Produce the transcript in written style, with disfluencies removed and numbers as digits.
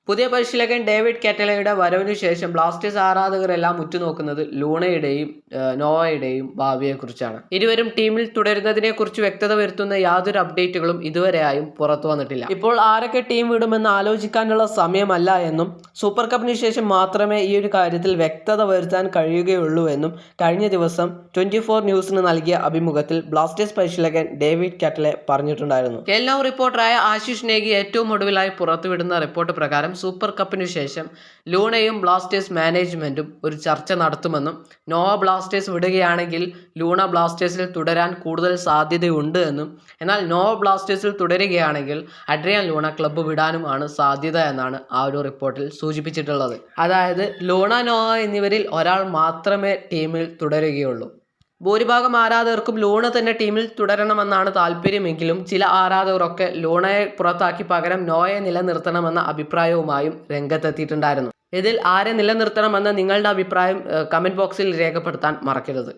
പുതിയ പരിശീലകൻ ഡേവിഡ് കാറ്റലയുടെ വരവിനു ശേഷം ബ്ലാസ്റ്റേഴ്സ് ആരാധകരെല്ലാം ഉറ്റുനോക്കുന്നത് ലൂണയുടെയും നോവയുടെയും ഭാവിയെക്കുറിച്ചാണ്. ഇരുവരും ടീമിൽ തുടരുന്നതിനെക്കുറിച്ച് വ്യക്തത വരുത്തുന്ന യാതൊരു അപ്ഡേറ്റുകളും ഇതുവരെയായും പുറത്തു വന്നിട്ടില്ല. ഇപ്പോൾ ആരൊക്കെ ടീം വിടുമെന്ന് ആലോചിക്കാനുള്ള സമയമല്ല എന്നും സൂപ്പർ കപ്പിന് ശേഷം മാത്രമേ ഈ ഒരു കാര്യത്തിൽ വ്യക്തത വരുത്താൻ കഴിയുകയുള്ളൂ എന്നും കഴിഞ്ഞ ദിവസം 24 ന്യൂസിന് നൽകിയ അഭിമുഖത്തിൽ ബ്ലാസ്റ്റേഴ്സ് പരിശീലകൻ ഡേവിഡ് കാറ്റലെ പറഞ്ഞിട്ടുണ്ടായിരുന്നു. കേൽനൗ റിപ്പോർട്ടറായ ആശിഷ് നേഗി ഏറ്റവും ഒടുവിലായി പുറത്തുവിടുന്ന റിപ്പോർട്ട് പ്രകാരം സൂപ്പർ കപ്പിനു ശേഷം ലൂണയും ബ്ലാസ്റ്റേഴ്സ് മാനേജ്മെന്റും ഒരു ചർച്ച നടത്തുമെന്നും നോവ ബ്ലാസ്റ്റേഴ്സ് വിടുകയാണെങ്കിൽ ലൂണ ബ്ലാസ്റ്റേഴ്സിൽ തുടരാൻ കൂടുതൽ സാധ്യതയുണ്ട് എന്നും, എന്നാൽ നോവ ബ്ലാസ്റ്റേഴ്സിൽ തുടരുകയാണെങ്കിൽ അഡ്രിയാൻ ലൂണ ക്ലബ്ബ് വിടാനുമാണ് സാധ്യത എന്നാണ് ആ ഒരു റിപ്പോർട്ടിൽ സൂചിപ്പിച്ചിട്ടുള്ളത്. അതായത് ലൂണ, നോവ എന്നിവരിൽ ഒരാൾ മാത്രമേ ടീമിൽ തുടരുകയുള്ളൂ. ഭൂരിഭാഗം ആരാധകർക്കും ലൂണ തന്നെ ടീമിൽ തുടരണമെന്നാണ് താല്പര്യമെങ്കിലും ചില ആരാധകരൊക്കെ ലൂണയെ പുറത്താക്കി പകരം നോയെ നിലനിർത്തണമെന്ന അഭിപ്രായവുമായും രംഗത്തെത്തിയിട്ടുണ്ടായിരുന്നു. ഇതിൽ ആരെ നിലനിർത്തണമെന്ന നിങ്ങളുടെ അഭിപ്രായം കമന്റ് ബോക്സിൽ രേഖപ്പെടുത്താൻ മറക്കരുത്.